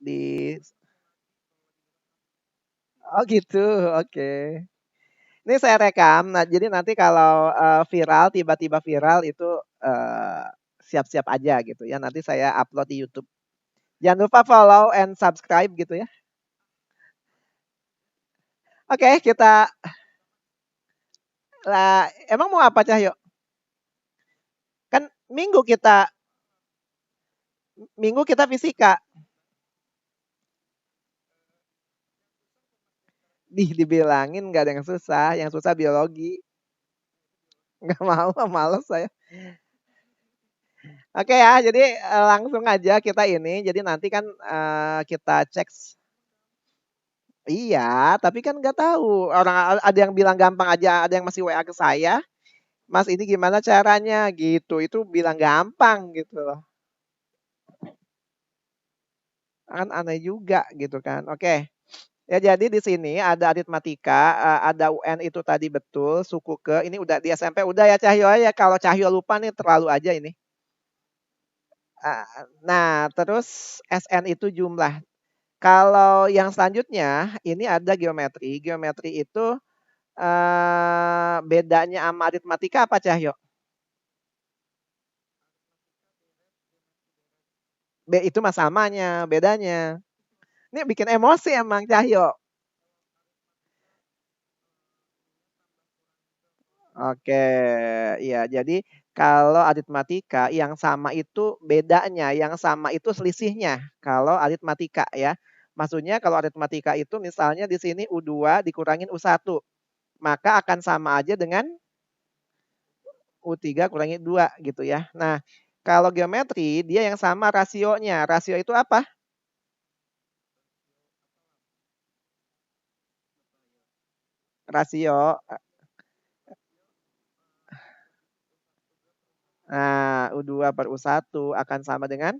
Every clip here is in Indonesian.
di Oh gitu, oke. Ini saya rekam. Nah, jadi nanti kalau viral, tiba-tiba viral itu eh, siap-siap aja gitu ya. Nanti saya upload di YouTube. Jangan lupa follow and subscribe gitu ya. Oke, kita lah. Emang mau apa Cahyo? Kan minggu kita fisika. Dibilangin nggak ada yang susah. Yang susah biologi. Nggak mau, males saya. Oke ya, jadi langsung aja kita ini. Jadi nanti kan kita cek. Iya, tapi kan nggak tahu. Orang ada yang bilang gampang aja, ada yang masih WA ke saya. Mas ini gimana caranya gitu. Itu bilang gampang gitu loh. Kan aneh juga gitu kan. Oke. Ya jadi di sini ada aritmatika, ada UN itu tadi betul, suku ke. Ini udah di SMP udah ya Cahyo ya. Kalau Cahyo lupa nih terlalu aja ini. Nah, terus SN itu jumlah. Kalau yang selanjutnya ini ada geometri. Geometri itu bedanya sama aritmatika apa Cahyo? Itu mah samanya, bedanya. Ini bikin emosi emang Cahyo. Oke, iya. Jadi kalau aritmatika yang sama itu bedanya, yang sama itu selisihnya. Kalau aritmatika ya. Maksudnya kalau aritmatika itu misalnya di sini U2 dikurangin U1, maka akan sama aja dengan U3 kurangi 2 gitu ya. Nah, kalau geometri dia yang sama rasionya. Rasio itu apa? Rasio. Nah, U2 per U1 akan sama dengan,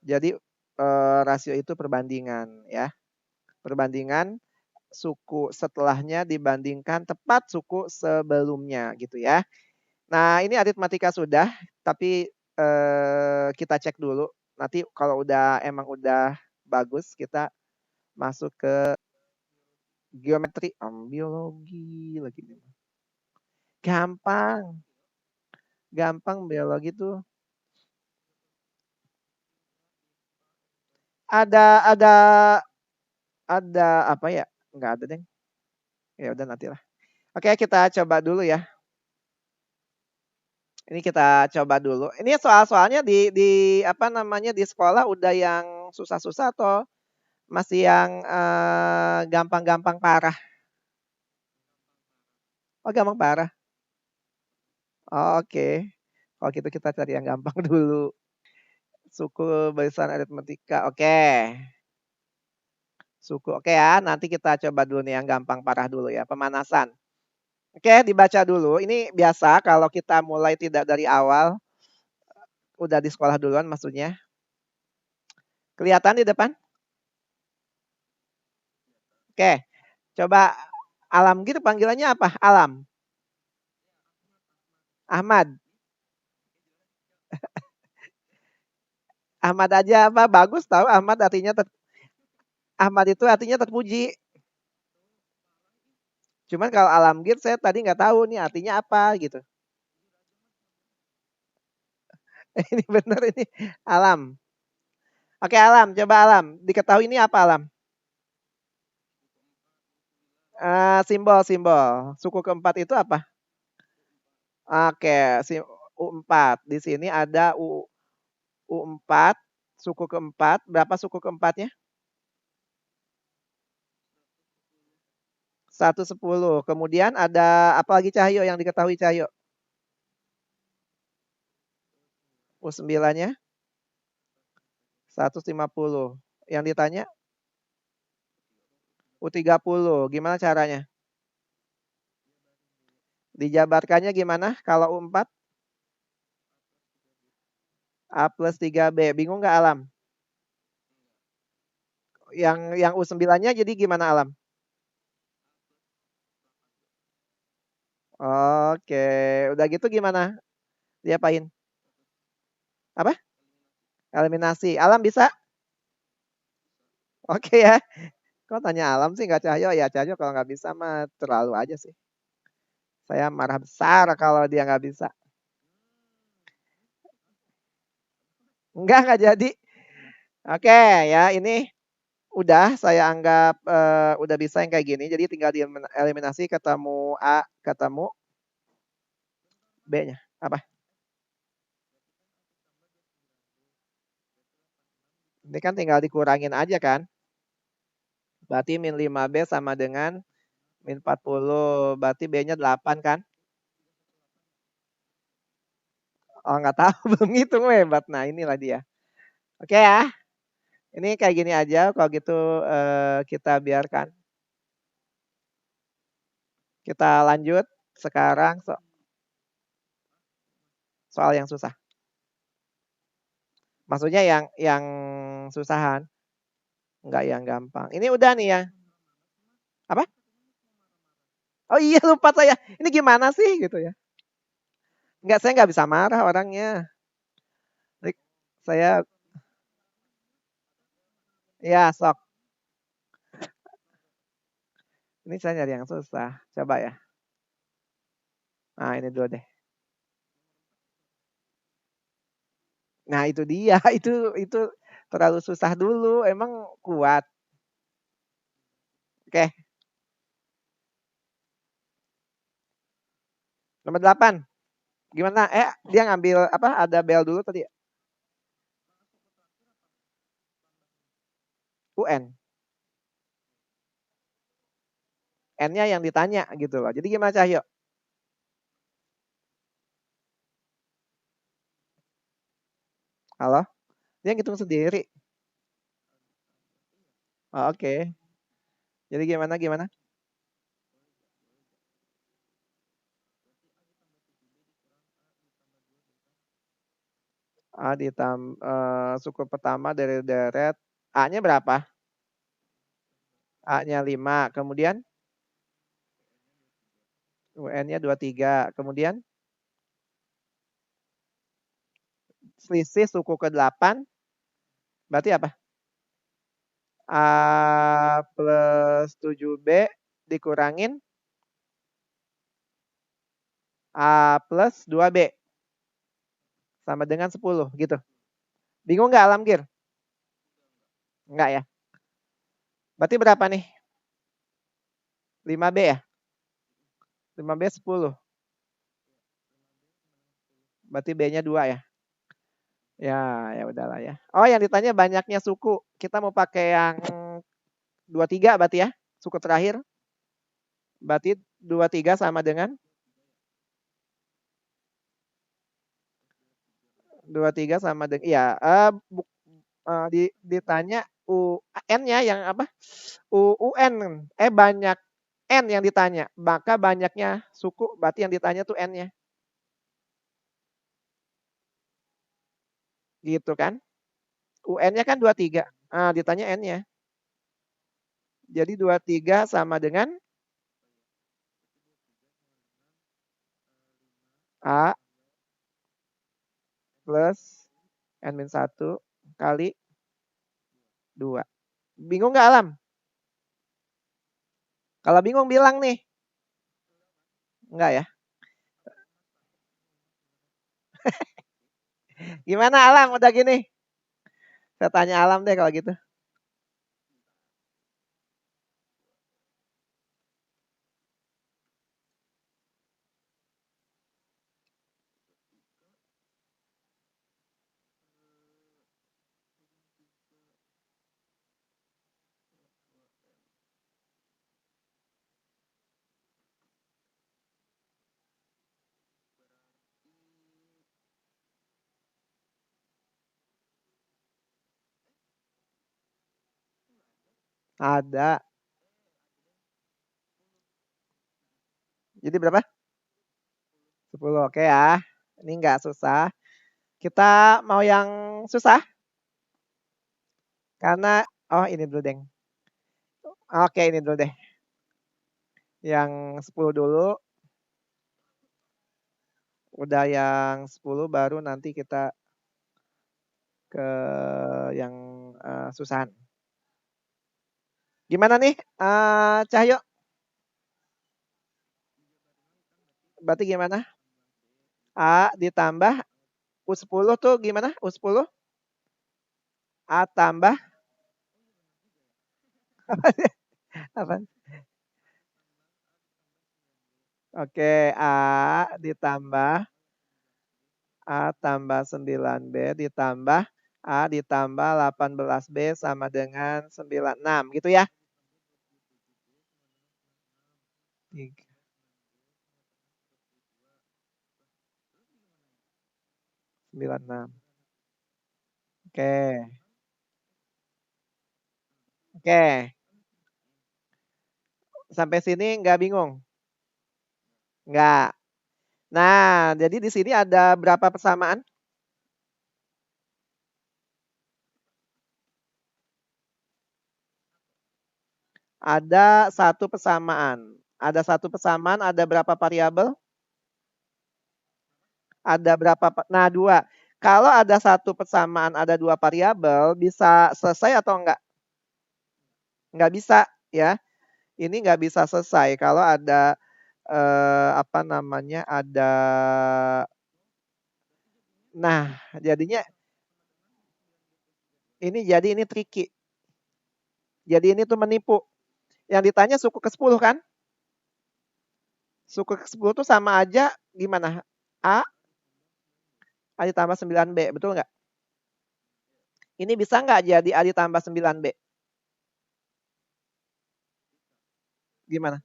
jadi rasio itu perbandingan ya. Perbandingan suku setelahnya dibandingkan tepat suku sebelumnya gitu ya. Nah, ini aritmatika sudah, tapi kita cek dulu. Nanti kalau emang udah bagus, kita masuk ke geometri, biologi lagi. Gampang, gampang biologi tuh. Ada ada apa ya? Nggak ada deh. Ya udah nantilah. Oke, kita coba dulu ya. Ini kita coba dulu. Ini soal-soalnya di apa namanya di sekolah udah yang susah-susah atau masih yang gampang-gampang parah? Oh, gampang parah. Oh, oke. Kalau gitu kita cari yang gampang dulu. Suku barisan aritmatika. Oke. Suku. Oke ya, nanti kita coba dulu nih yang gampang parah dulu ya, pemanasan. Oke, dibaca dulu. Ini biasa kalau kita mulai tidak dari awal, udah di sekolah duluan maksudnya. Kelihatan di depan? Oke, coba Alam gitu panggilannya apa? Alam. Ahmad. Ahmad aja apa? Bagus tahu Ahmad artinya Ahmad itu artinya terpuji. Cuman kalau Alamgir saya tadi nggak tahu nih artinya apa gitu. Ini benar ini alam. Oke alam, coba alam. Diketahui ini apa alam? Simbol-simbol. Suku keempat itu apa? Oke, U4. Di sini ada U4, suku keempat. Berapa suku keempatnya? 110. Kemudian ada apa lagi Cahyo yang diketahui Cahyo? U9-nya 150. Yang ditanya U30. Gimana caranya? Dijabarkannya gimana kalau U4? A plus 3B. Bingung nggak Alam? Yang U9-nya jadi gimana Alam? Oke. Udah gitu gimana? Diapain? Apa? Eliminasi. Alam bisa? Oke ya. Kok tanya Alam sih nggak Cahyo? Ya Cahyo kalau nggak bisa mah terlalu aja sih. Saya marah besar kalau dia nggak bisa. Nggak jadi. Oke ya, ini udah saya anggap udah bisa yang kayak gini. Jadi tinggal dieliminasi ketemu A, ketemu B-nya. Apa? Ini kan tinggal dikurangin aja kan. Berarti min 5B sama dengan min 40. Berarti B-nya 8 kan? Oh nggak tahu, belum ngitung hebat. Nah inilah dia. Oke ya, ini kayak gini aja. Kalau gitu kita biarkan. Kita lanjut sekarang soal yang susah. Maksudnya yang susahan, enggak yang gampang. Ini udah nih ya. Apa? Oh iya lupa saya. Ini gimana sih gitu ya? Enggak, saya nggak bisa marah orangnya. Saya ya sok. Ini saya nyari yang susah. Coba ya. Nah ini dulu deh. Nah itu dia. Itu terlalu susah dulu. Emang kuat. Oke. Nomor 8. Gimana? Dia ngambil apa? Ada bel dulu tadi. UN. N-nya yang ditanya gitu loh. Jadi gimana Cahyo? Halo? Dia ngitung sendiri. Oh, oke. Jadi gimana? Suku pertama dari deret. A-nya berapa? A-nya 5. Kemudian UN-nya 23. Kemudian selisih suku ke-8 berarti apa? A plus 7B dikurangin A plus 2B sama dengan 10 gitu. Bingung nggak Alamgir? Enggak ya? Berarti berapa nih? 5B ya? 5B 10. Berarti B-nya 2 ya? Ya udahlah ya. Oh, yang ditanya banyaknya suku. Kita mau pakai yang 23 berarti ya? Suku terakhir. Berarti 23 sama dengan 23 sama dengan iya, ditanya UN-nya yang apa? UN. Banyak N yang ditanya. Maka banyaknya suku berarti yang ditanya tuh N-nya. Gitu kan? UN-nya kan 23. Ditanya N-nya. Jadi 23 sama dengan A plus N-1 kali 2. Bingung nggak Alam? Kalau bingung bilang nih. Enggak ya? Gimana Alam udah gini? Saya tanya Alam deh kalau gitu. Ada. Jadi berapa? 10. Oke ya. Ini enggak susah. Kita mau yang susah? Karena, oh ini dulu deh. Oke ini dulu deh. Yang 10 dulu. Udah yang 10 baru nanti kita ke yang susahan. Gimana nih, Cahyo? Berarti gimana? A ditambah U10 tuh gimana? U10? A tambah apa? Oke, ditambah A tambah 9B ditambah A ditambah 18B sama dengan 96 gitu ya? 96. Oke. Oke. Sampai sini nggak bingung? Nggak. Nah, jadi di sini ada berapa persamaan? Ada satu persamaan. Ada satu persamaan, ada berapa variabel? Ada berapa? Nah, dua. Kalau ada satu persamaan, ada dua variabel, bisa selesai atau enggak? Nggak bisa, ya. Ini nggak bisa selesai kalau ada apa namanya? Nah, jadinya ini tricky. Jadi ini tuh menipu. Yang ditanya suku ke-10 kan? Suku ke-10 tuh sama aja gimana? A, A ditambah 9B, betul nggak? Ini bisa nggak jadi A ditambah 9B? Gimana?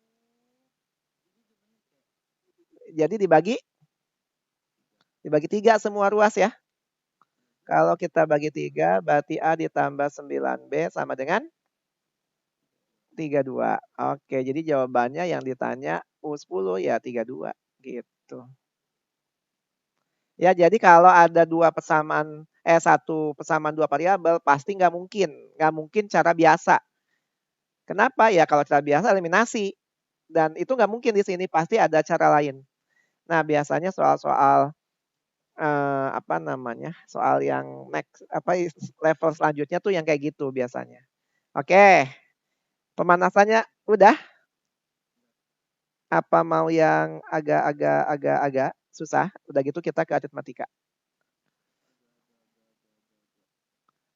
Jadi dibagi 3 semua ruas ya. Kalau kita bagi 3, berarti A ditambah 9B sama dengan 32. Oke, jadi jawabannya yang ditanya U10 ya 32 gitu. Ya, jadi kalau ada satu persamaan dua variabel pasti nggak mungkin cara biasa. Kenapa? Ya kalau cara biasa eliminasi dan itu nggak mungkin di sini pasti ada cara lain. Nah, biasanya soal-soal apa namanya? Soal yang next level selanjutnya tuh yang kayak gitu biasanya. Oke, pemanasannya udah. Apa mau yang agak susah? Udah gitu kita ke aritmatika.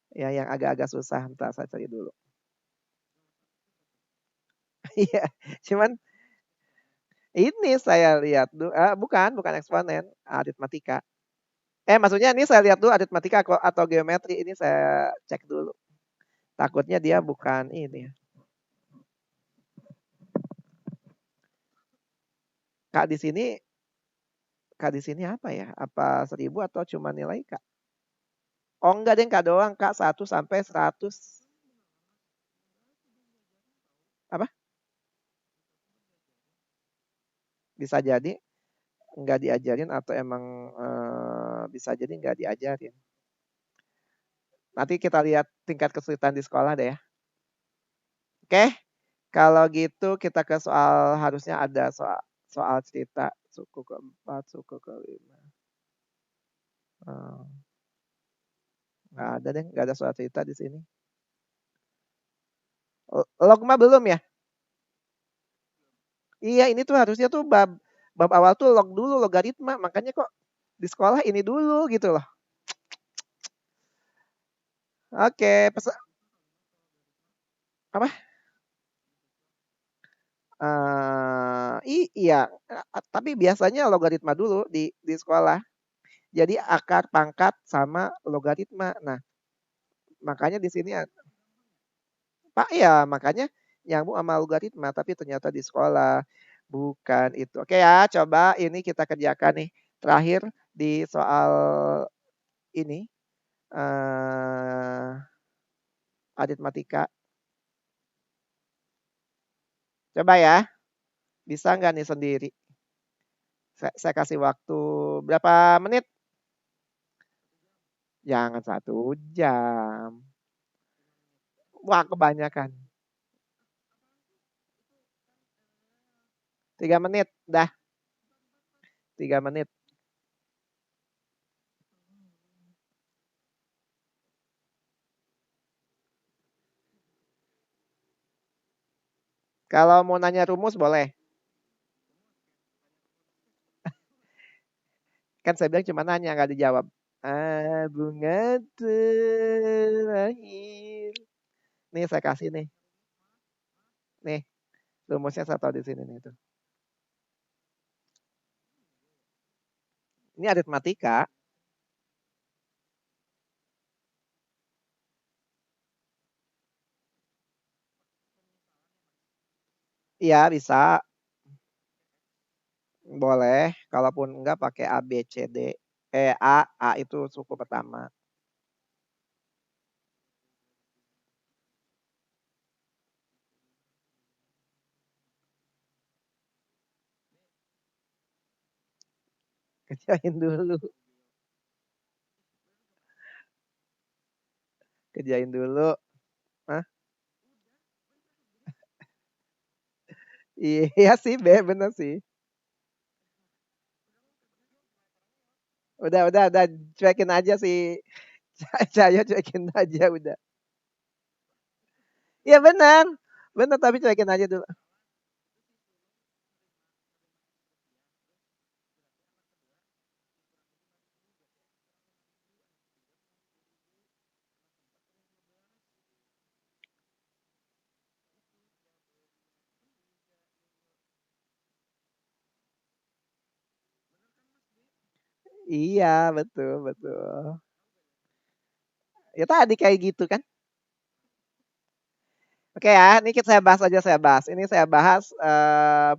Ya, yang agak-agak susah. Bentar saya cari dulu. Iya, cuman ini saya lihat bukan eksponen, aritmatika. Maksudnya ini saya lihat dulu aritmatika atau geometri ini saya cek dulu. Takutnya dia bukan ini. Kak di sini apa ya? Apa 1000 atau cuma nilai Kak? Oh enggak deh Kak doang Kak 1 sampai 100. Apa? Bisa jadi nggak diajarin atau emang bisa jadi nggak diajarin. Nanti kita lihat tingkat kesulitan di sekolah deh ya. Oke, kalau gitu kita ke soal harusnya ada soal cerita suku keempat, suku kelima. Nggak ada deh, nggak ada soal cerita di sini. Logma belum ya? Iya, ini tuh harusnya tuh bab awal tuh log dulu logaritma, makanya kok di sekolah ini dulu gitu loh. Oke, apa? Iya, tapi biasanya logaritma dulu di sekolah. Jadi akar, pangkat, sama logaritma. Nah, makanya di sini Pak ya, makanya nyambung sama logaritma, tapi ternyata di sekolah bukan itu. Oke ya, coba ini kita kerjakan nih. Terakhir di soal ini aritmatika. Coba ya, bisa nggak nih sendiri? Saya kasih waktu berapa menit? Jangan 1 jam. Wah, kebanyakan. 3 menit, dah. 3 menit. Kalau mau nanya rumus boleh. Kan saya bilang cuma nanya, nggak dijawab. Bunga terakhir. Nih saya kasih nih. Nih, rumusnya saya tahu di sini nih tuh. Ini aritmatika. Iya, bisa. Boleh. Kalaupun enggak pakai A, B, C, D. A itu suku pertama. Kerjain dulu. Kerjain dulu. Hah? Iya sih, B bener sih. Udah, cuekin aja sih. Saya cuekin aja udah. Iya benar. Benar tapi cuekin aja dulu. Iya, betul. Ya tadi kayak gitu kan. Oke ya, ini saya bahas aja saya bahas. Ini saya bahas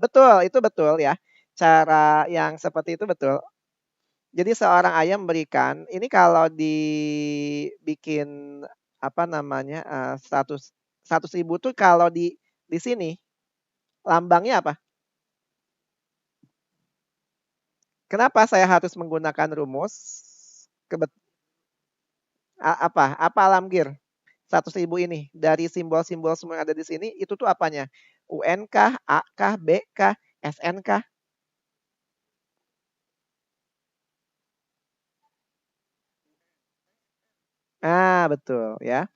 betul, itu betul ya. Cara yang seperti itu betul. Jadi seorang ayam memberikan, ini kalau dibikin apa namanya 100.000 tuh kalau di sini lambangnya apa? Kenapa saya harus menggunakan rumus? Kebet, apa alamgir? 100.000 ini dari simbol-simbol semua yang ada di sini itu tuh apanya? UN kah, A kah, B kah, SN kah? Ah, betul ya.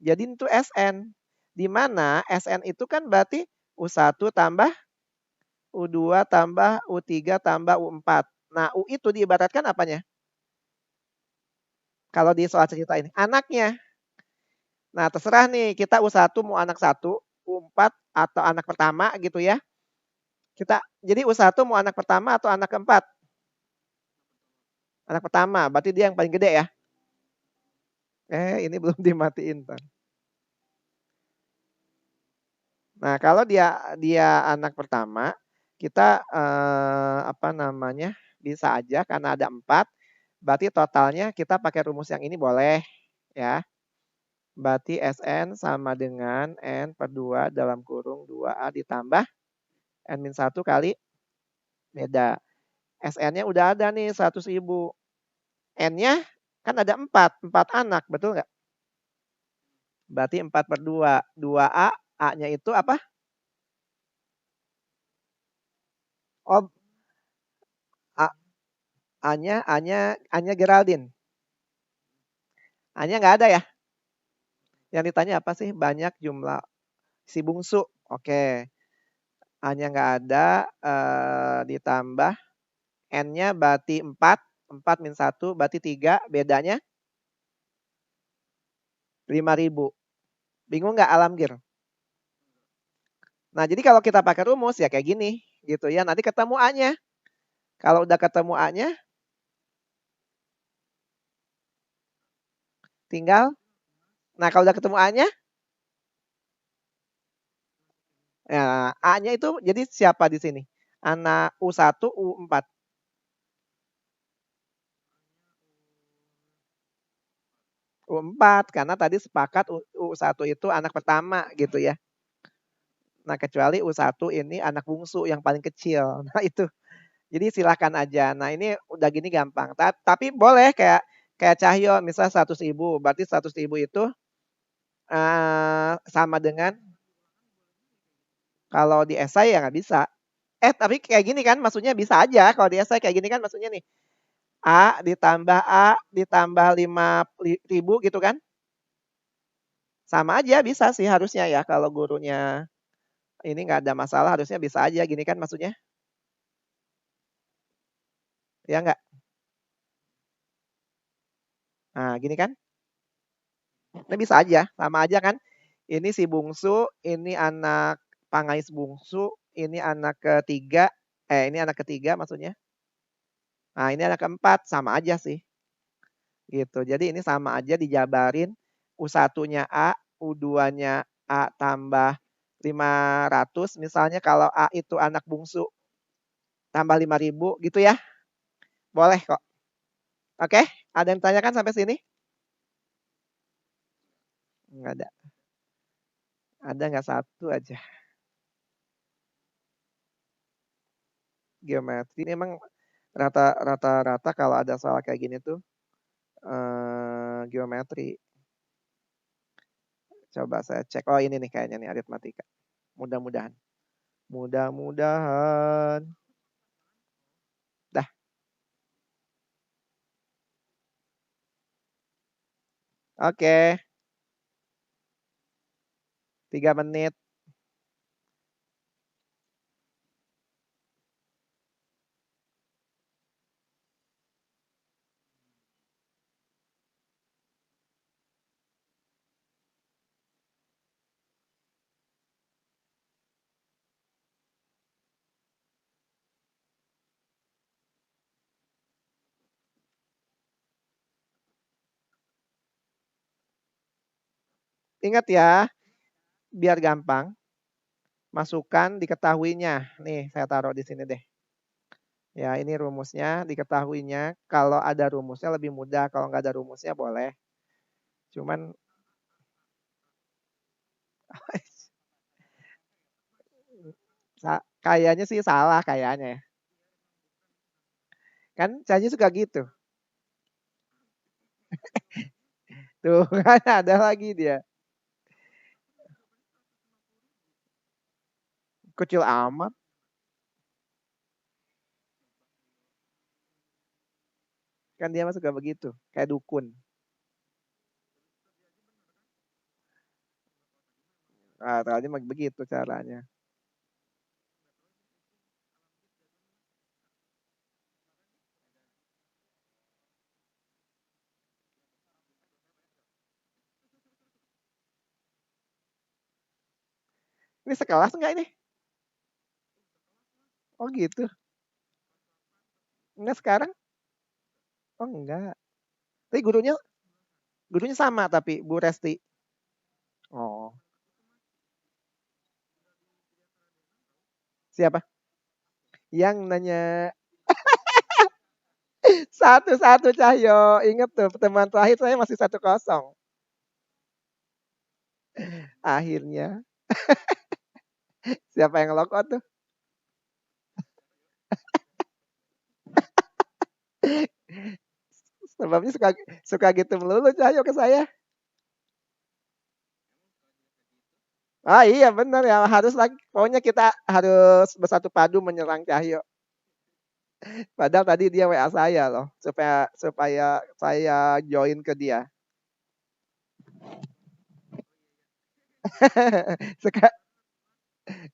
Jadi itu SN. Di mana SN itu kan berarti U1 tambah U2 tambah U3 tambah U4. Nah, U itu diibaratkan apanya? Kalau di soal cerita ini, anaknya. Nah, terserah nih, kita U1 mau anak satu, U4 atau anak pertama gitu ya. Jadi U1 mau anak pertama atau anak keempat? Anak pertama, berarti dia yang paling gede ya. Ini belum dimatiin, Pak. Nah, kalau dia dia anak pertama, kita apa namanya? Bisa aja karena ada 4, berarti totalnya kita pakai rumus yang ini boleh ya. Berarti SN sama dengan N per 2 dalam kurung 2A ditambah N-1 kali beda. SN-nya udah ada nih 100.000. N-nya kan ada 4 anak, betul nggak? Berarti 4 per 2, 2A, A-nya itu apa? Oh, A, A-nya Geraldine. A-nya nggak ada ya? Yang ditanya apa sih? Banyak jumlah si bungsu. Oke. A-nya nggak ada, ditambah N-nya berarti 4. 4 min 1 berarti 3. Bedanya 5.000. Bingung nggak alamgir? Nah, jadi kalau kita pakai rumus ya kayak gini gitu ya. Nanti ketemu A-nya. Kalau udah ketemu A-nya, tinggal. Nah, kalau udah ketemu A-nya, ya, A-nya itu jadi siapa di sini? Anak U1, U4. U4 karena tadi sepakat U1 itu anak pertama gitu ya. Nah, kecuali U1 ini anak bungsu yang paling kecil. Nah, itu. Jadi silakan aja. Nah, ini udah gini gampang. Tapi boleh kayak kayak Cahyo misal 100.000, berarti 100.000 itu sama dengan kalau di esai ya nggak bisa. Tapi kayak gini kan maksudnya bisa aja kalau di esai kayak gini kan maksudnya nih. A ditambah 5.000 gitu kan. Sama aja bisa sih harusnya ya kalau gurunya Ini nggak ada masalah, harusnya bisa aja gini kan maksudnya? Ya nggak? Nah, gini kan? Ini bisa aja, sama aja kan? Ini si bungsu, ini anak Pangais bungsu, ini anak ketiga, ini anak ketiga maksudnya. Nah, ini anak keempat, sama aja sih. Gitu. Jadi ini sama aja dijabarin U1-nya A, U2-nya A tambah 500. Misalnya kalau A itu anak bungsu tambah 5.000 gitu ya. Boleh kok. Oke, ada yang tanyakan sampai sini? Enggak ada. Ada nggak satu aja? Geometri ini emang rata-rata kalau ada soal kayak gini tuh geometri. Coba saya cek. Oh ini nih kayaknya nih aritmatika. Mudah-mudahan. Mudah-mudahan. Dah. Oke. 3 menit. Ingat ya, biar gampang. Masukkan diketahuinya. Nih, saya taruh di sini deh. Ya, ini rumusnya, diketahuinya. Kalau ada rumusnya lebih mudah, kalau nggak ada rumusnya boleh. Cuman kayaknya sih salah kayaknya ya. Kan saya suka gitu. Tuh kan ada lagi dia. Kecil amat. Kan dia mah suka begitu. Kayak dukun. Nah, tadi mah begitu caranya. Ini sekelas enggak ini? Oh gitu. Enggak sekarang? Oh enggak. Tapi gurunya sama tapi Bu Resti. Oh. Siapa? Yang nanya satu-satu Cahyo. Ingat tuh pertemuan terakhir saya masih 1-0. Akhirnya siapa yang lock out tuh? Sebabnya suka gitu melulu Cahyo ke saya. Ah iya benar ya harus lagi. Pokoknya kita harus bersatu padu menyerang Cahyo. Padahal tadi dia WA saya loh supaya supaya saya join ke dia. Suka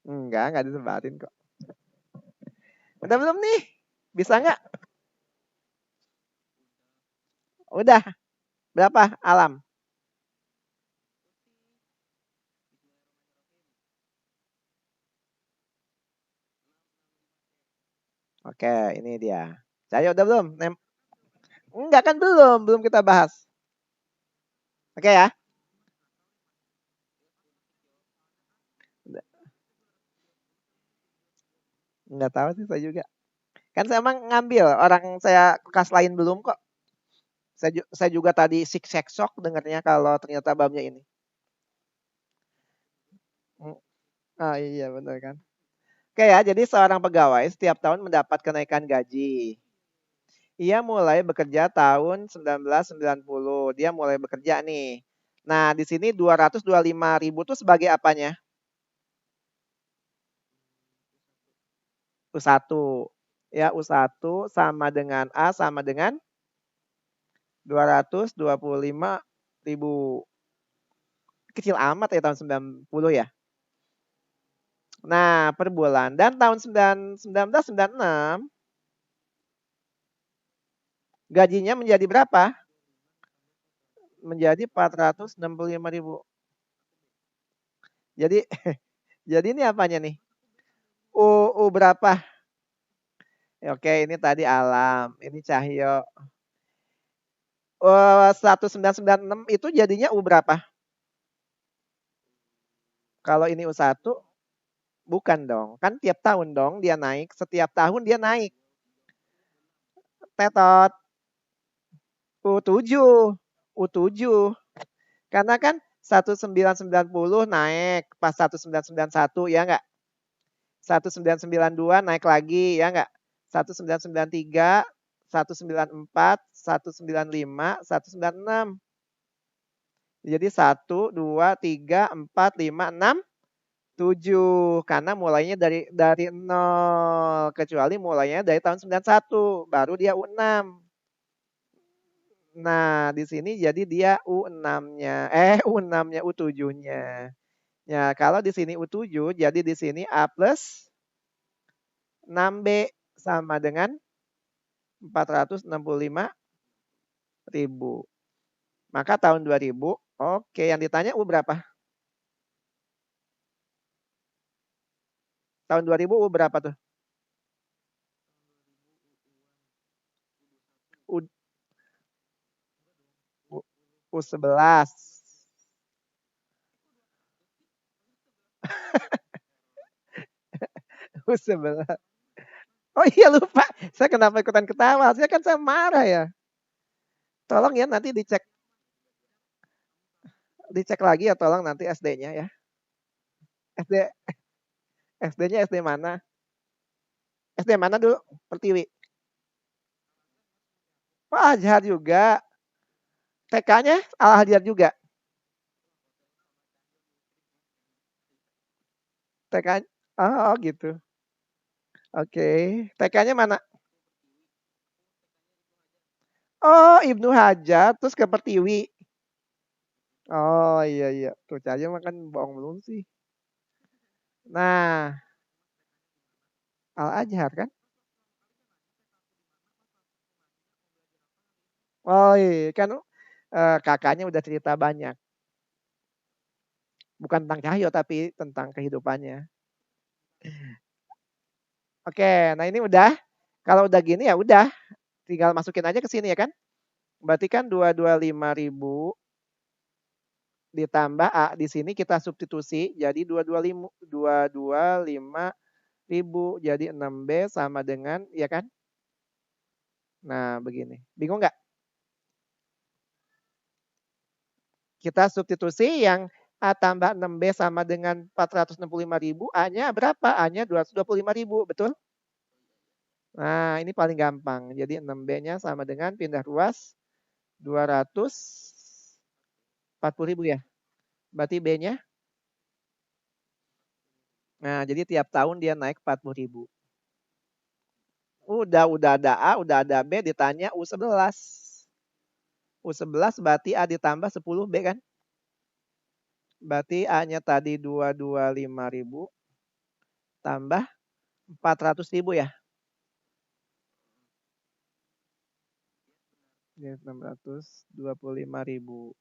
enggak disebarin kok. Udah belum nih? Bisa nggak? Udah. Berapa? Alam. Oke, ini dia. Saya udah belum? Enggak kan belum kita bahas. Oke ya. Enggak tahu sih saya juga. Kan saya emang ngambil orang saya kelas lain belum kok. Saya juga tadi shock dengarnya kalau ternyata babnya ini. Ah iya benar kan. Oke ya, jadi seorang pegawai setiap tahun mendapat kenaikan gaji. Ia mulai bekerja tahun 1990. Dia mulai bekerja nih. Nah, di sini 225.000 itu sebagai apanya? U1. Ya, U1 sama dengan A sama dengan 225.000. Kecil amat ya tahun 90 ya. Nah, per bulan. Dan tahun 1996 gajinya menjadi berapa? Menjadi 465.000. Jadi jadi ini apanya nih? U berapa? Oke, ini tadi alam, ini Cahyo. 1996 itu jadinya U berapa? Kalau ini U1, bukan dong. Kan tiap tahun dong dia naik. Setiap tahun dia naik. Tetot. U7. U7. Karena kan 1990 naik pas 1991 ya enggak? 1992 naik lagi ya enggak? 1993, 194, 195, 196. Jadi 1, 2, 3, 4, 5, 6, 7. Karena mulainya dari 0. Kecuali mulainya dari tahun 91. Baru dia U6. Nah, di sini jadi dia U6-nya. U6-nya, U7-nya. Ya, kalau di sini U7, jadi di sini A plus 6B sama dengan 465.000. Maka tahun 2000, oke, yang ditanya U berapa? Tahun 2000 U berapa tuh? U, U11. U11. Oh iya lupa. Saya kenapa ikutan ketawa? Saya kan saya marah ya. Tolong ya nanti dicek lagi ya tolong nanti SD-nya ya. SD SD-nya SD mana? SD mana dulu? Pertiwi. Oh, Azhar juga. TK-nya Al Hadiat juga. TK. Oh, gitu. Oke. TK-nya mana? Oh, Ibnu Hajar terus ke Pertiwi. Oh, iya iya. Tuh aja makan bohong belum sih. Nah, Al Azhar kan? Oh iya, kan kakaknya udah cerita banyak. Bukan tentang Cahyo tapi tentang kehidupannya. Oke, nah ini udah. Kalau udah gini ya udah, tinggal masukin aja ke sini ya kan. Berarti kan 225.000 ditambah A di sini kita substitusi jadi 225.000 jadi 6B sama dengan ya kan? Nah, begini. Bingung nggak? Kita substitusi yang A tambah 6B sama dengan 465.000, A-nya berapa? A-nya 225.000, betul? Nah, ini paling gampang. Jadi 6B-nya sama dengan pindah ruas 240.000 ya. Berarti B-nya? Nah, jadi tiap tahun dia naik 40.000. Udah ada A, udah ada B, ditanya U11. U11 berarti A ditambah 10B kan? Berarti A-nya tadi 225.000 tambah 400.000 ya? Ya, 625.000.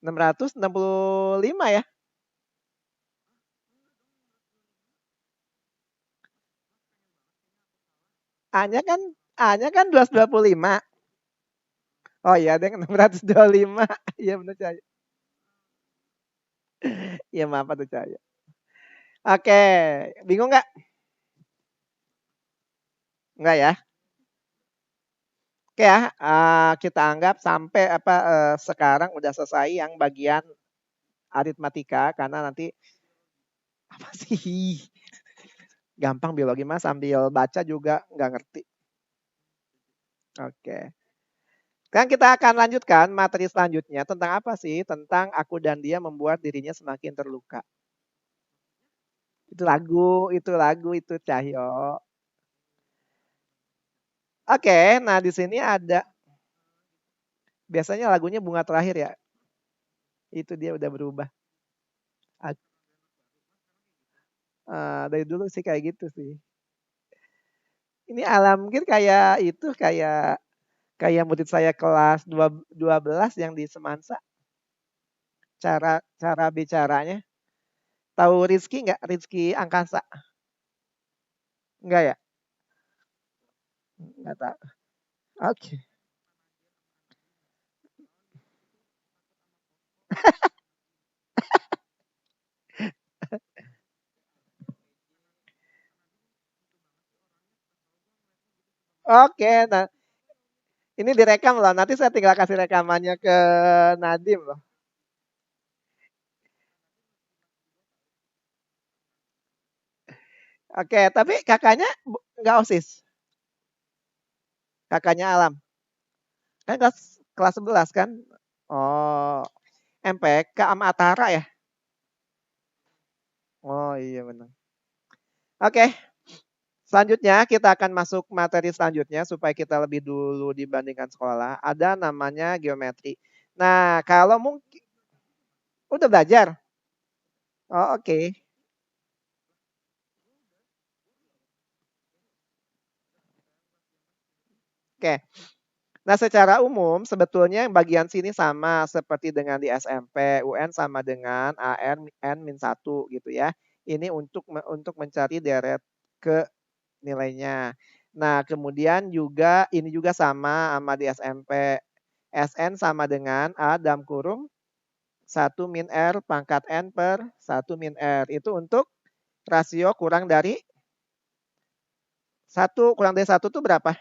665 ya? A-nya kan 225. Oh iya, deh 625. Iya benar Cahaya. Iya maaf tuh Cahaya. Oke, bingung nggak? Nggak ya? Oke ya, kita anggap sampai sekarang udah selesai yang bagian aritmatika karena nanti apa sih? Gampang biologi mas sambil baca juga nggak ngerti. Oke. Sekarang kita akan lanjutkan materi selanjutnya tentang apa sih? Tentang aku dan dia membuat dirinya semakin terluka. Itu lagu itu Cahyo. Oke, nah di sini ada biasanya lagunya bunga terakhir ya. Itu dia udah berubah. Dari dulu sih kayak gitu sih. Ini alam mungkin kayak itu, kayak murid saya kelas 12 yang di Semansa, cara cara bicaranya. Tahu Rizky nggak? Rizky Angkasa? Enggak ya? Nggak tahu. Oke. Oke, nah ini direkam loh. Nanti saya tinggal kasih rekamannya ke Nadim loh. Oke, tapi kakaknya nggak OSIS? Kakaknya Alam. Kan kelas kelas 11 kan? Oh, MPK sama Atara ya? Oh iya benar. Oke, selanjutnya kita akan masuk materi selanjutnya supaya kita lebih dulu dibandingkan sekolah. Ada namanya geometri. Nah, kalau mungkin udah belajar. Oh, oke. Oke. Nah, secara umum sebetulnya yang bagian sini sama seperti dengan di SMP, UN sama dengan AR N-1 gitu ya. Ini untuk mencari deret ke nilainya. Nah, kemudian juga ini juga sama di SMP. SN sama dengan A dalam kurung 1 min R pangkat N per 1 min R. Itu untuk rasio kurang dari 1 itu berapa?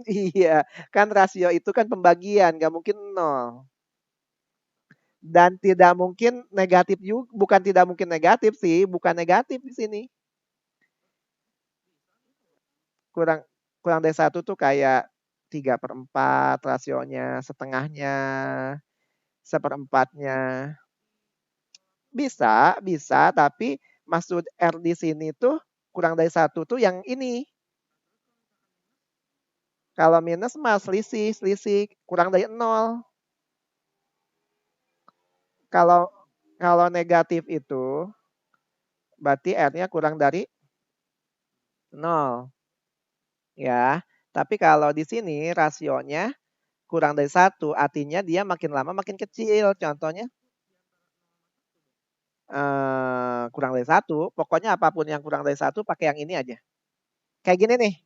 Iya, kan rasio itu kan pembagian, nggak mungkin nol. Dan tidak mungkin negatif juga, bukan tidak mungkin negatif sih, bukan negatif di sini. Kurang kurang dari 1 tuh kayak 3/4 rasionya, setengahnya, seperempatnya. Bisa, bisa, tapi maksud R di sini tuh kurang dari 1 tuh yang ini. Kalau minus mah selisih, selisih kurang dari nol. Kalau kalau negatif itu berarti R-nya kurang dari nol, ya. Tapi kalau di sini rasionya kurang dari 1, artinya dia makin lama makin kecil. Contohnya kurang dari 1, pokoknya apapun yang kurang dari 1 pakai yang ini aja. Kayak gini nih.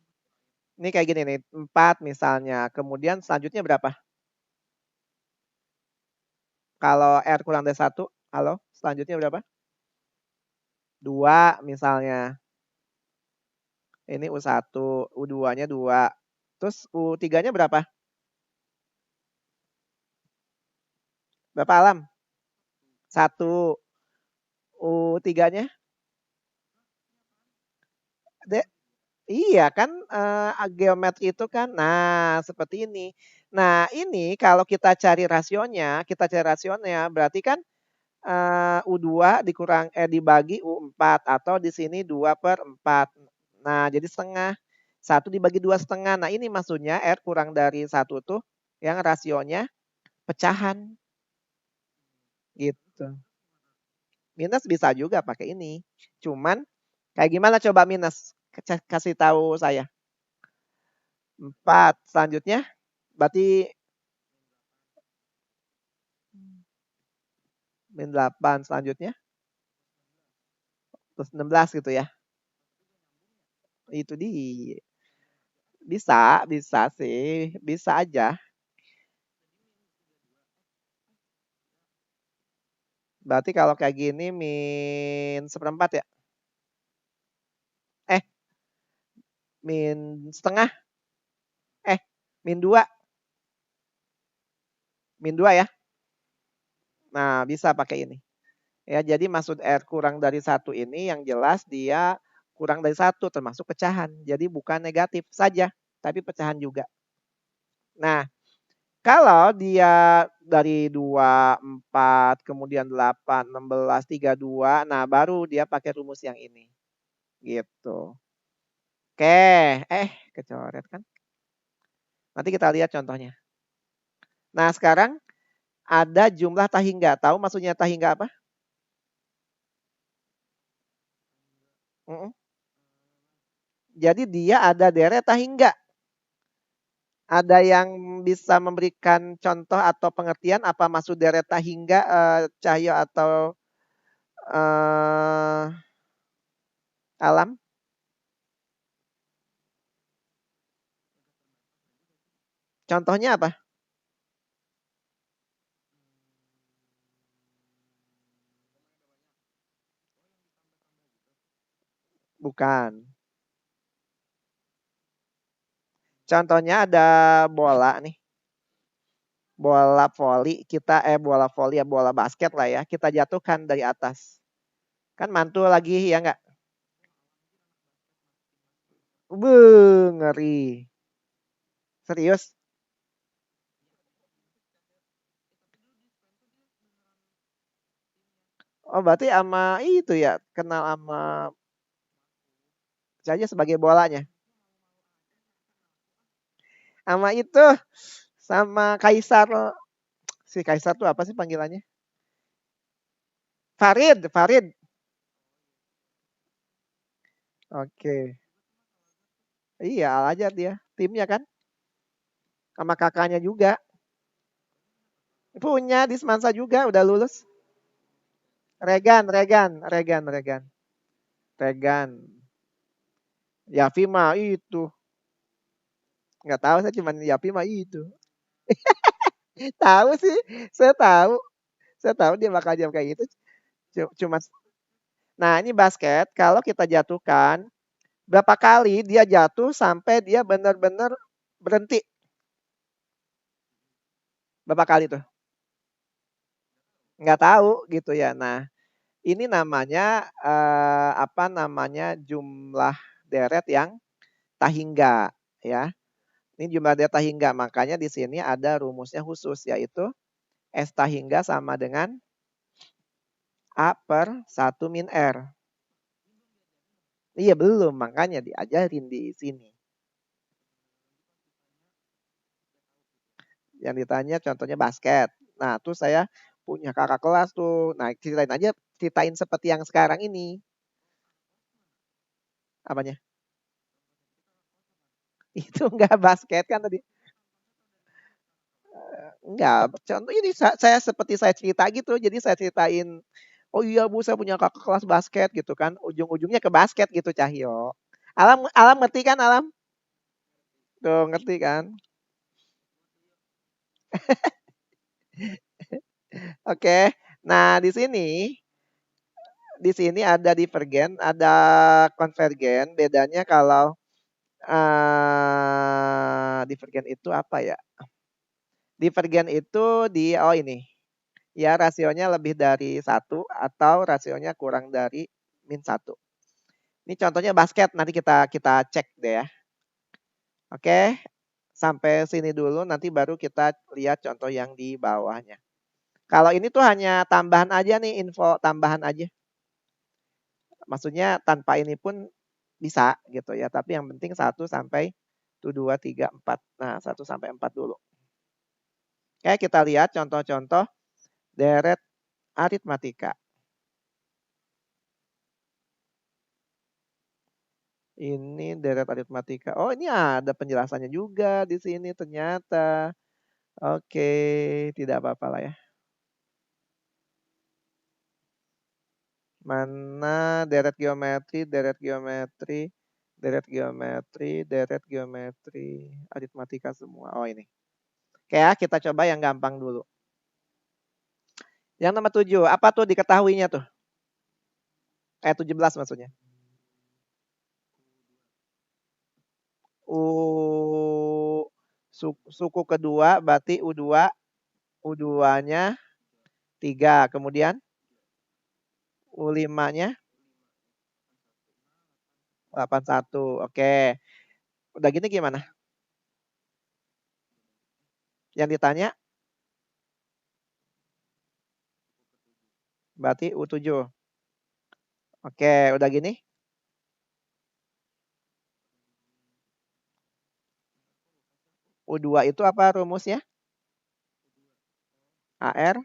Ini kayak gini nih, 4 misalnya. Kemudian selanjutnya berapa? Kalau R kurang dari 1, halo, selanjutnya berapa? 2 misalnya. Ini U1, U2-nya 2. Terus U3-nya berapa? Berapa Alam? 1. U3-nya? Iya kan, geometri itu kan nah seperti ini. Nah ini kalau kita cari rasionya berarti kan, U2 dibagi U4 atau di sini 2/4. Nah jadi setengah, 1 dibagi 2 setengah. Nah ini maksudnya R kurang dari 1 tuh yang rasionya pecahan, gitu. Minus bisa juga pakai ini, cuman kayak gimana coba minus? Kasih tahu saya. 4 selanjutnya berarti -8 selanjutnya terus 16 gitu ya. Itu bisa bisa sih, bisa aja. Berarti kalau kayak gini min seperempat ya? Eh, min setengah? Eh, min 2? Min 2 ya? Nah, bisa pakai ini. Ya, jadi maksud R kurang dari 1 ini yang jelas dia kurang dari 1 termasuk pecahan. Jadi bukan negatif saja, tapi pecahan juga. Nah, kalau dia dari 2, 4, kemudian 8, 16, 32, nah baru dia pakai rumus yang ini. Gitu. Oke, kecoret kan. Nanti kita lihat contohnya. Nah, sekarang ada jumlah tahingga. Tahu maksudnya tahingga apa? Mm-mm. Jadi dia ada deret tahingga. Ada yang bisa memberikan contoh atau pengertian apa maksud deret tahingga, Cahyo atau eh, Alam? Contohnya apa? Bukan. Contohnya ada bola nih, bola voli kita bola voli ya bola basket lah ya, kita jatuhkan dari atas. Kan mantul lagi ya enggak? Ngeri. Serius? Oh, berarti sama itu ya, kenal sama saja sebagai bolanya. Sama itu, sama Kaisar, si Kaisar tuh apa sih panggilannya? Farid, Farid. Oke. Iya, Al Azhar dia, timnya kan, sama kakaknya juga. Punya di Semansa juga, udah lulus. Regan, Regan, Regan, Regan, Regan. Yafi mah itu, nggak tahu saya cuman Yafi mah itu. Tahu sih, saya tahu, saya tahu dia bakal jawab kayak gitu. Cuma, nah ini basket, kalau kita jatuhkan, berapa kali dia jatuh sampai dia benar-benar berhenti? Berapa kali tuh? Nggak tahu gitu ya. Nah, ini namanya apa namanya jumlah deret yang tahingga ya. Ini jumlah deret tahingga. Makanya di sini ada rumusnya khusus yaitu S tahingga sama dengan A per 1 min R. Iya belum, makanya diajarin di sini. Yang ditanya contohnya basket. Nah, tuh saya punya kakak kelas tuh. Nah, ceritain aja, ceritain seperti yang sekarang ini. Apanya? Itu enggak basket kan tadi. Enggak, contoh ini saya seperti saya cerita gitu. Jadi saya ceritain, oh iya Bu, saya punya kakak kelas basket gitu kan. Ujung-ujungnya ke basket gitu Cahyo. Alam Alam ngerti kan Alam? Tuh ngerti kan? Oke. Nah, di sini ada divergen, ada konvergen. Bedanya kalau divergen itu apa ya? Divergen itu oh ini, ya rasionya lebih dari satu atau rasionya kurang dari min satu. Ini contohnya basket, nanti kita kita cek deh ya. Oke, sampai sini dulu, nanti baru kita lihat contoh yang di bawahnya. Kalau ini tuh hanya tambahan aja nih, info tambahan aja. Maksudnya tanpa ini pun bisa gitu ya, tapi yang penting 1 sampai 2, 3, 4. Nah, 1 sampai 4 dulu. Oke, kita lihat contoh-contoh deret aritmatika. Ini deret aritmatika. Oh, ini ada penjelasannya juga di sini ternyata. Oke, tidak apa-apa lah ya. Mana deret geometri, deret geometri, deret geometri, deret geometri, aritmatika semua. Oh, ini. Oke ya, kita coba yang gampang dulu. Yang nomor 7, apa tuh diketahuinya tuh? 17 maksudnya. U suku kedua berarti U2, U2-nya 3, kemudian U5-nya 81. Oke. Udah gini gimana? Yang ditanya berarti U7. Oke, udah gini? U2 itu apa rumusnya? AR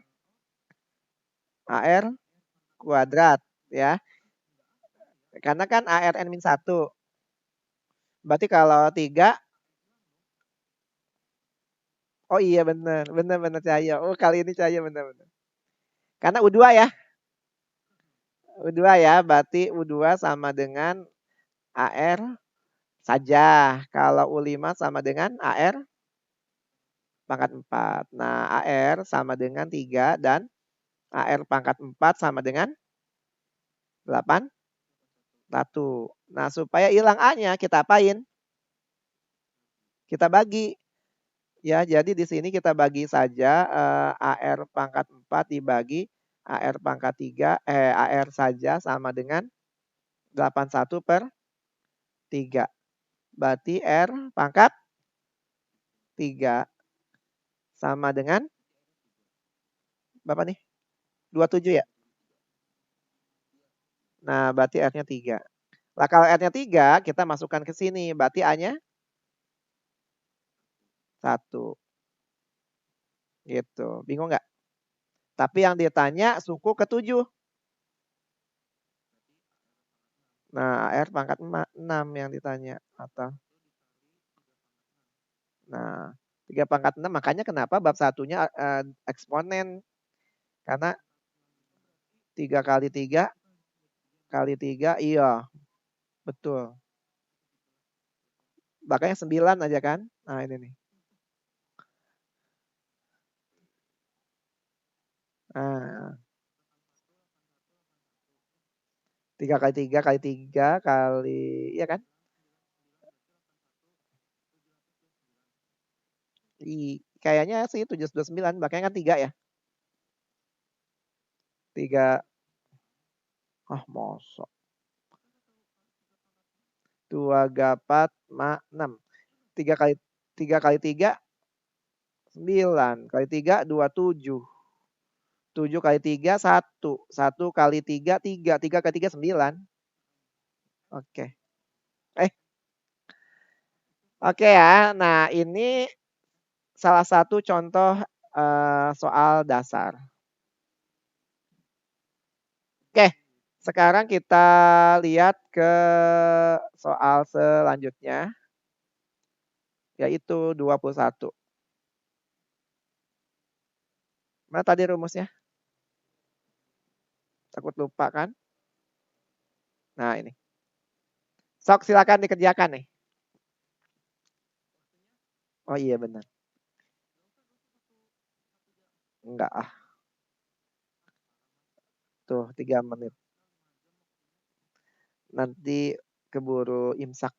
kuadrat ya. Karena kan ARN min 1. Berarti kalau 3, oh iya benar, benar benar Cahyo. Oh kali ini Cahyo benar-benar. Karena U2 ya. U2 ya, berarti U2 sama dengan AR saja. Kalau U5 sama dengan AR pangkat 4. Nah, AR sama dengan 3 dan AR pangkat 4 sama dengan 8, 1. Nah, supaya hilang A-nya kita apain? Kita bagi. Ya, jadi di sini kita bagi saja AR pangkat 4 dibagi AR pangkat 3, AR saja sama dengan 81/3. Berarti R pangkat 3 sama dengan berapa nih? 27 ya? Nah, berarti R-nya 3. Nah, kalau R-nya 3, kita masukkan ke sini. Berarti A-nya 1. Gitu. Bingung nggak? Tapi yang ditanya suku ke-7. Nah, AR pangkat 6 yang ditanya. Atau nah, 3 pangkat 6, makanya kenapa bab satunya eksponen. Karena 3 kali 3 kali 3, iya. Betul. Makanya 9 aja kan. Nah, ini nih. Nah, 3 kali 3 kali 3 kali, iya kan? Kayaknya sih 729, makanya kan 3 ya. 3, mosok. 2 gapat 6. 3 kali 3, 9. Kali 3, 27. 7 kali 3, 1. 1 kali 3, 3. 3 kali 3, 9. Oke. Oke ya. Nah, ini salah satu contoh soal dasar. Oke, sekarang kita lihat ke soal selanjutnya, yaitu 21. Mana tadi rumusnya? Takut lupa kan? Nah, ini. Sok, silakan dikerjakan nih. Oh iya benar. Enggak ah. Tuh, 3 menit. Nanti keburu imsak.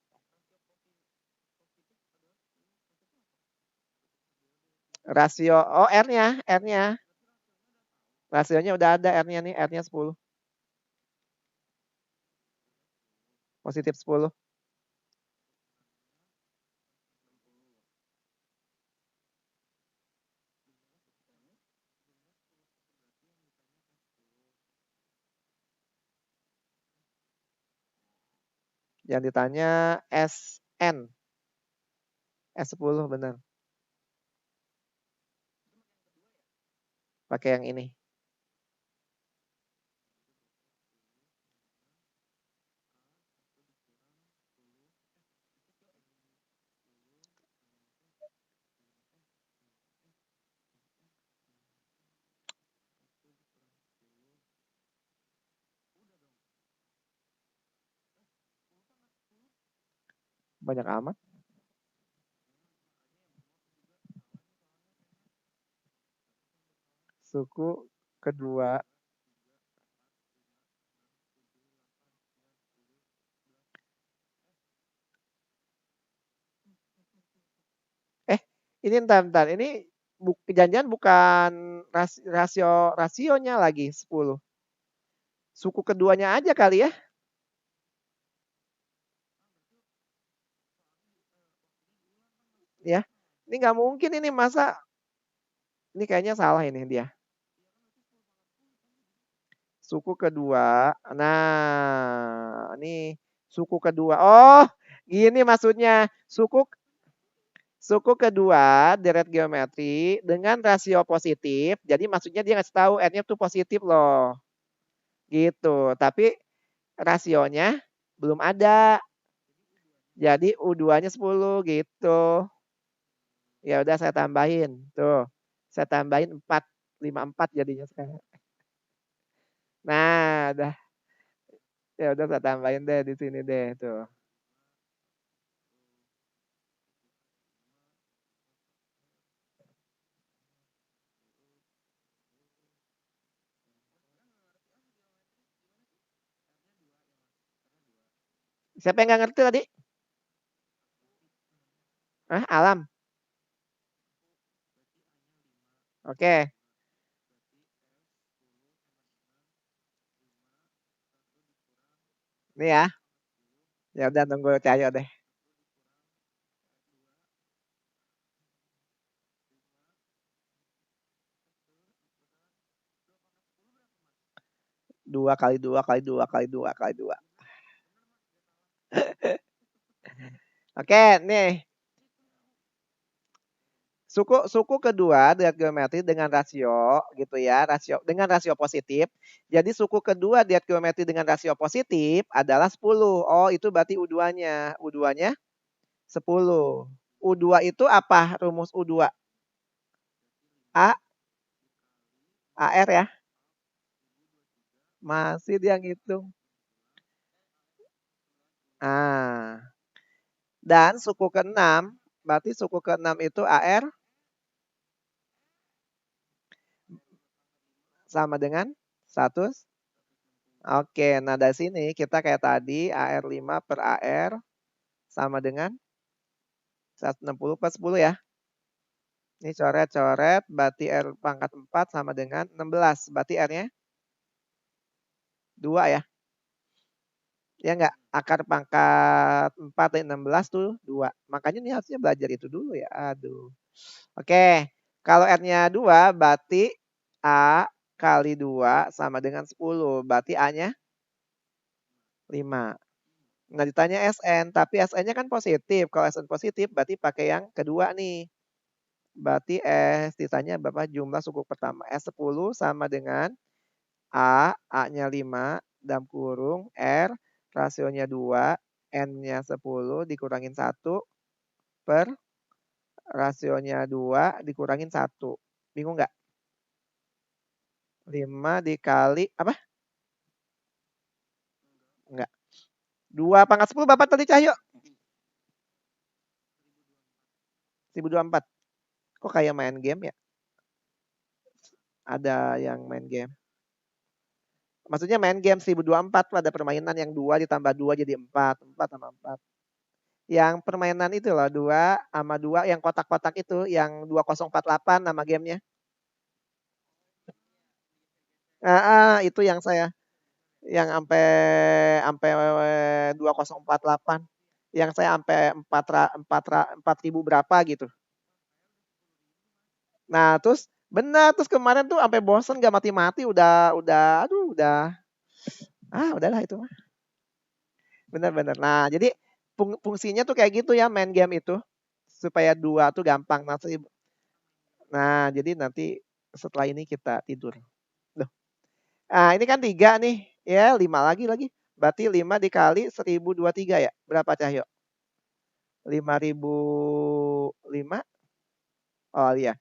Rasio, oh R-nya. Rasionya udah ada R-nya nih, R-nya 10. Positif 10. Yang ditanya SN. S10 benar. Pakai yang ini. Banyak amat. Suku kedua. Ini entar. Ini janjian bukan rasionya lagi 10. Suku keduanya aja kali ya. Ya. Ini nggak mungkin ini masa. Ini kayaknya salah ini dia. Suku kedua. Nah, ini suku kedua. Oh, gini maksudnya. Suku kedua deret geometri dengan rasio positif. Jadi maksudnya dia ngasih tahu n-nya tuh positif loh. Gitu. Tapi rasionya belum ada. Jadi U2-nya 10 gitu. Ya udah saya tambahin. Tuh. Saya tambahin 4, 54 jadinya sekarang. Nah, udah. Ya udah saya tambahin deh di sini deh tuh. Siapa yang nggak ngerti tadi? Hah, alam. Oke. Ini ya. Ya udah tunggu Cahyo deh. Dua kali dua kali dua kali dua kali dua. Oke, nih. Suku kedua deret geometri dengan rasio gitu ya, rasio positif. Jadi suku kedua deret geometri dengan rasio positif adalah 10. Oh, itu berarti U2-nya. U2-nya 10. U2 itu apa rumus U2? A AR ya. Masih dia ngitung. Ah. Dan suku ke-6, berarti suku ke-6 itu AR sama dengan 100. Oke, nah dari sini kita kayak tadi AR5 per AR sama dengan 160 per 10 ya. Ini coret-coret, berarti R pangkat 4 sama dengan 16. Berarti R-nya 2 ya. Ya enggak? Akar pangkat 4 dari 16 tuh 2. Makanya ini harusnya belajar itu dulu ya. Aduh. Oke, kalau R-nya 2 berarti A kali 2 sama dengan 10. Berarti A-nya 5. Nah ditanya SN, tapi SN-nya kan positif. Kalau SN positif berarti pakai yang kedua nih. Berarti ditanya berapa jumlah suku pertama. S10 sama dengan A-nya 5, dalam kurung, R, rasionya 2, N-nya 10 dikurangin 1 per rasionya 2 dikurangin 1. Bingung nggak? 5 dikali apa? Enggak. 2 pangkat 10 berapa tadi Cahyo? 1024. Kok kayak main game ya? Ada yang main game. Maksudnya main game 1024 ada permainan yang 2 ditambah 2 jadi 4. 4 tambah 4. Yang permainan itu loh 2 sama 2 yang kotak-kotak itu yang 2048 nama gamenya. Itu yang saya yang sampai 2048. Yang saya sampai 4.000 berapa gitu. Nah, terus benar terus kemarin tuh sampai bosen gak mati-mati aduh udahlah itu mah. Benar-benar. Nah, jadi fungsinya tuh kayak gitu ya main game itu supaya 2 tuh gampang. Nah, jadi nanti setelah ini kita tidur. Loh. Nah, ini kan 3 nih. Ya, 5 lagi. Berarti 5 dikali 1023 ya. Berapa Cahyo? 5005. Oh iya.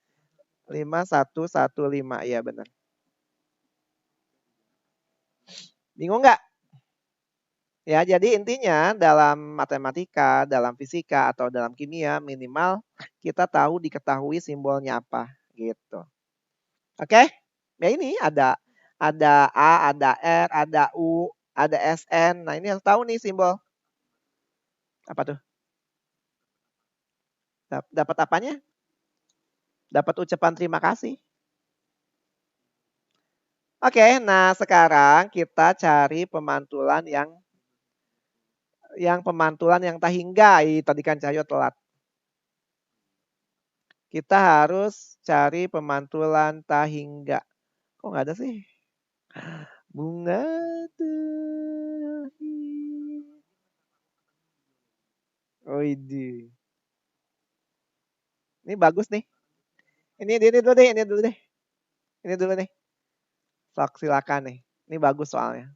5115. Iya benar. Bingung nggak? Ya, jadi intinya dalam matematika, dalam fisika atau dalam kimia minimal kita tahu diketahui simbolnya apa gitu. Oke? Ya ini ada A, ada R, ada U, ada SN. Nah, ini harus tahu nih simbol. Apa tuh? Dapat apanya? Dapat ucapan terima kasih. Oke, nah sekarang kita cari pemantulan yang tahingga. Tadi kan Cahyo telat. Kita harus cari pemantulan tahingga. Kok nggak ada sih? Bunga tahingga. Oh ini. Ini bagus nih. Ini dulu deh, ini dulu deh. Ini dulu nih. Sok silakan nih. Ini bagus soalnya.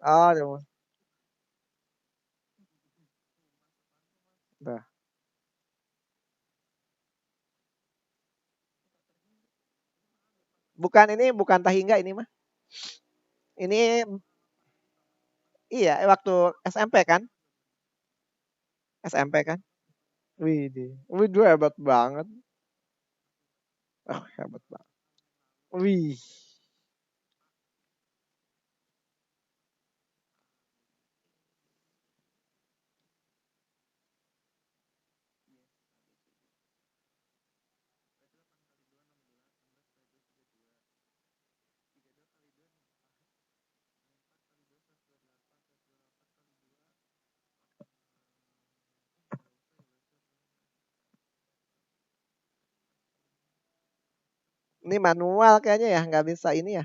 Oh, tuh. Bukan ini, bukan Tahingga ini mah. Ini iya waktu SMP kan? SMP kan? Widih. Widih hebat banget. Oh, hebat banget. Wih. Ini manual kayaknya ya, nggak bisa ini ya.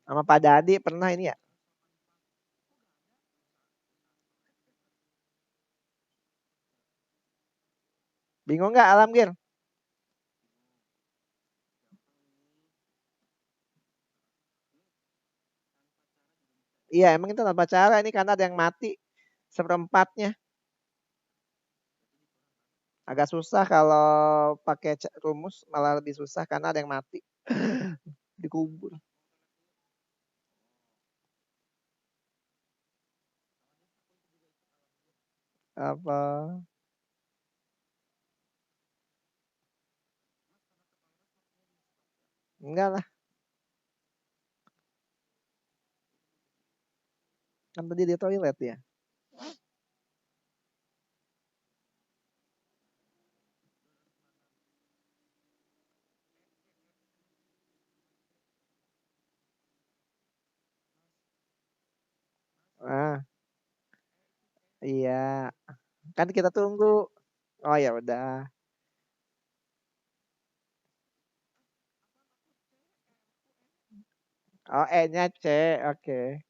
Sama Pak Dadi pernah ini ya. Bingung nggak Alam Gir? Iya emang itu tanpa cara ini karena ada yang mati seperempatnya. Agak susah kalau pakai rumus malah lebih susah karena ada yang mati dikubur. Apa? Enggak lah, kan tadi di toilet ya. Ah, iya. Kan kita tunggu. Oh ya udah. Oh, E-nya C. Oke.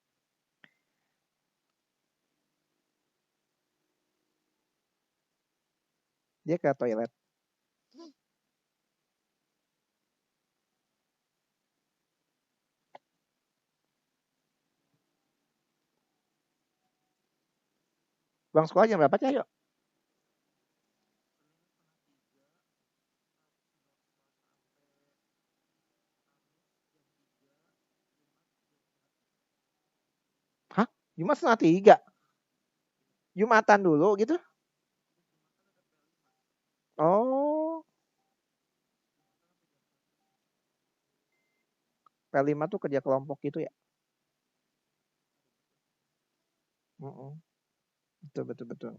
Dia ke toilet. Bang sekolah jam berapa, Cah? Yuk. Hah? Jumat setengah tiga? Jumatan dulu gitu? Oh, P5 tuh kerja kelompok gitu ya? Mm-mm. Betul, betul, betul.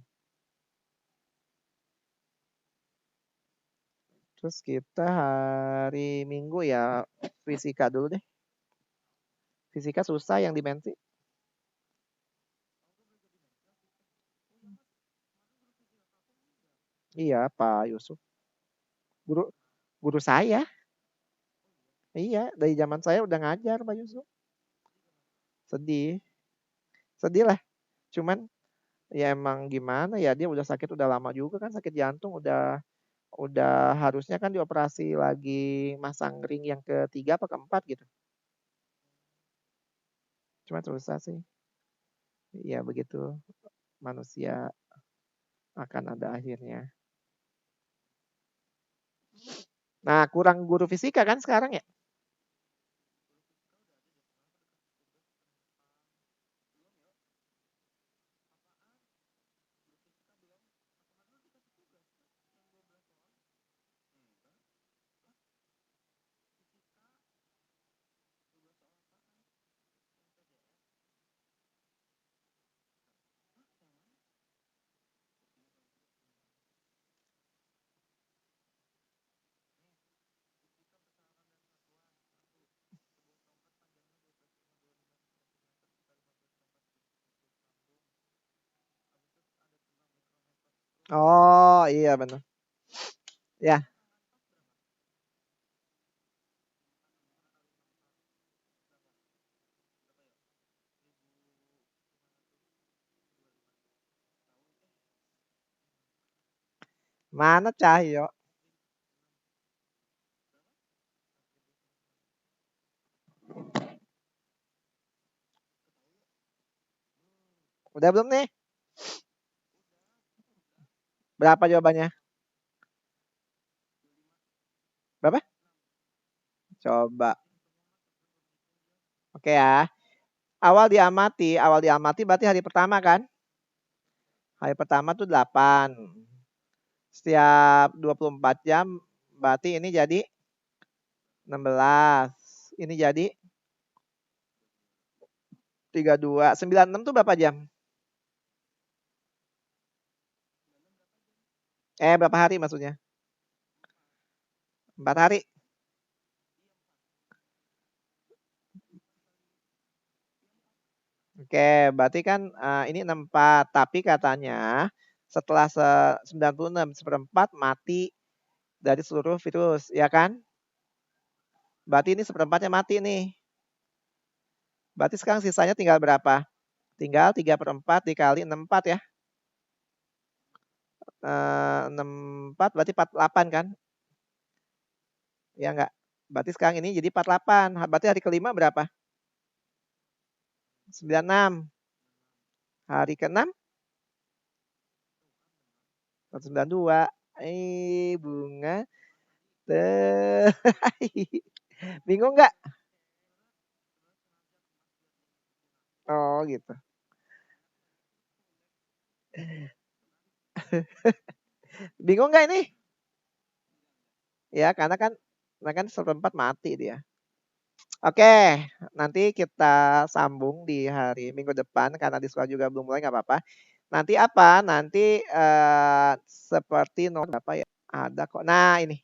Terus kita hari Minggu ya fisika dulu deh. Fisika susah yang dimensi. Iya, Pak Yusuf. Guru guru saya. Iya, dari zaman saya udah ngajar Pak Yusuf. Sedih. Sedih lah. Cuman ya emang gimana ya dia udah sakit udah lama juga kan sakit jantung udah harusnya kan dioperasi lagi masang ring yang ketiga apa keempat gitu. Cuma susah sih. Ya begitu manusia akan ada akhirnya. Nah, kurang guru fisika kan sekarang ya? Oh iya benar. Ya, Mana Cahyo? Udah belum nih? Berapa jawabannya? Berapa? Coba. Oke ya. Awal diamati berarti hari pertama kan? Hari pertama tuh 8. Setiap 24 jam berarti ini jadi 16. Ini jadi 32. 96 tuh berapa jam? Berapa hari maksudnya? 4 hari. Oke, berarti kan ini 64. Tapi katanya setelah 96 seperempat mati dari seluruh virus, ya kan? Berarti ini seperempatnya mati nih. Berarti sekarang sisanya tinggal berapa? Tinggal 3/4 dikali 64 ya. 64 berarti 48 kan? Ya enggak? Berarti sekarang ini jadi 48. Berarti hari kelima berapa? 96. Hari ke-6? 192. Bunga. Bingung nggak? Oh gitu. Bingung nggak ini? Ya karena kan seperempat mati dia. Oke, nanti kita sambung di hari Minggu depan karena di sekolah juga belum mulai nggak apa-apa. Nanti apa? Nanti seperti nomor apa ya? Ada kok. Nah ini.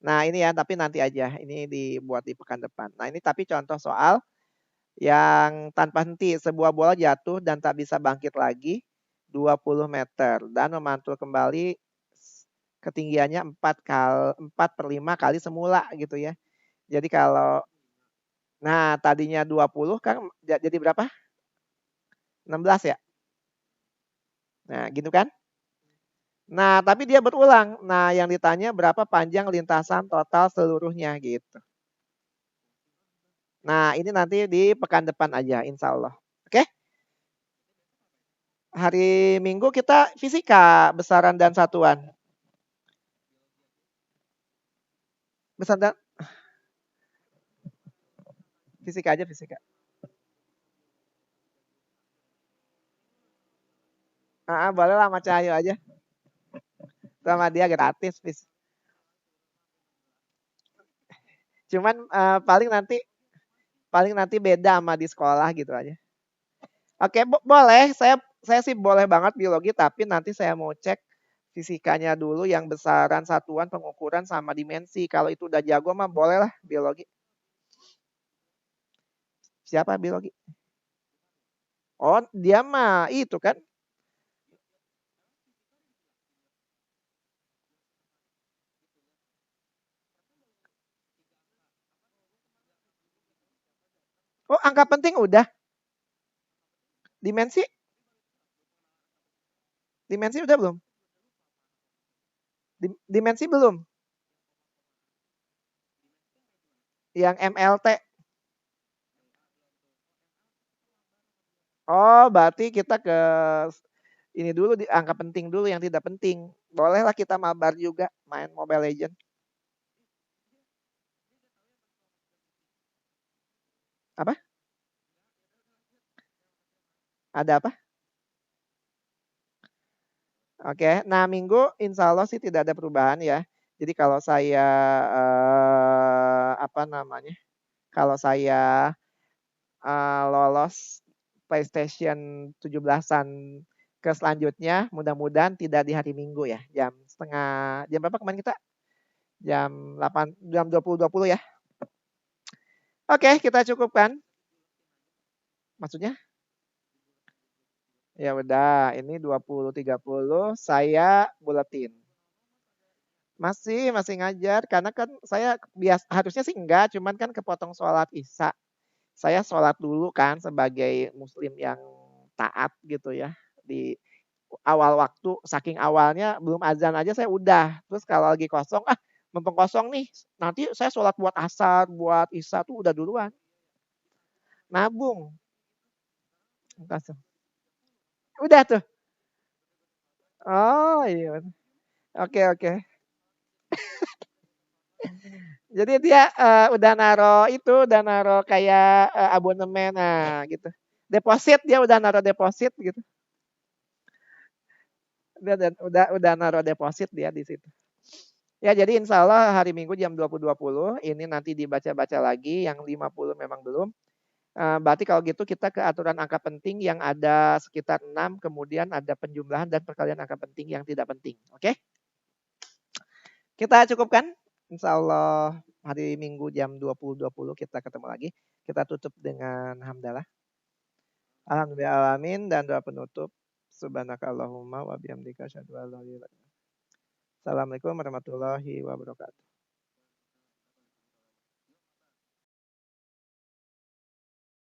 Nah ini ya, tapi nanti aja. Ini dibuat di pekan depan. Nah ini tapi contoh soal yang tanpa henti. Sebuah bola jatuh dan tak bisa bangkit lagi 20 meter. Dan memantul kembali ketinggiannya 4/5 kali semula gitu ya. Jadi kalau tadinya 20 kan jadi berapa? 16 ya? Nah, gitu kan? Nah, tapi dia berulang. Nah, yang ditanya berapa panjang lintasan total seluruhnya gitu. Nah, ini nanti di pekan depan aja, insya Allah. Oke? Hari Minggu kita fisika, besaran dan satuan. Besaran dan fisika aja, fisika. Boleh lah sama Cahyo aja. Sama dia gratis, Cuman paling nanti beda sama di sekolah gitu aja. Oke, boleh. Saya sih boleh banget biologi, tapi nanti saya mau cek fisikanya dulu yang besaran satuan pengukuran sama dimensi. Kalau itu udah jago mah boleh lah biologi. Siapa biologi? Oh, dia mah itu kan. Oh, angka penting udah. Dimensi? Dimensi udah belum? Dimensi belum? Yang MLT. Oh, berarti kita ke ini dulu di angka penting dulu yang tidak penting. Bolehlah kita mabar juga main Mobile Legend. Apa? Ada apa? Oke, nah Minggu insya Allah sih tidak ada perubahan ya. Jadi kalau saya apa namanya? Kalau saya lolos PlayStation 17-an ke selanjutnya, mudah-mudahan tidak di hari Minggu ya. Jam berapa kemarin kita? Jam 20.20 ya. Oke, kita cukupkan. Maksudnya? Ya udah, ini 20.30 saya buletin. Masih ngajar karena kan saya harusnya sih enggak, cuman kan kepotong sholat Isya. Saya sholat dulu kan sebagai muslim yang taat gitu ya. awal waktu, saking awalnya belum azan aja saya udah. Terus kalau lagi kosong, ah mumpung kosong nih, nanti saya sholat buat asar, buat isya tuh udah duluan. Nabung. Udah tuh. Oh iya. Oke oke. Jadi dia udah naro kayak abonemen, nah gitu. Deposit, dia udah naro deposit gitu. Udah naro deposit dia di situ. Ya, jadi insya Allah hari Minggu jam 20.20 ini nanti dibaca-baca lagi, yang 50 memang belum. Berarti kalau gitu kita ke aturan angka penting yang ada sekitar 6, kemudian ada penjumlahan dan perkalian angka penting yang tidak penting. Oke? Kita cukupkan. Insya Allah hari Minggu jam 20.20 kita ketemu lagi. Kita tutup dengan hamdalah. Alhamdulillah alamin dan doa penutup. Subhanakallahumma wa bihamdika asyhadu an la ilaha illa anta. Assalamualaikum warahmatullahi wabarakatuh.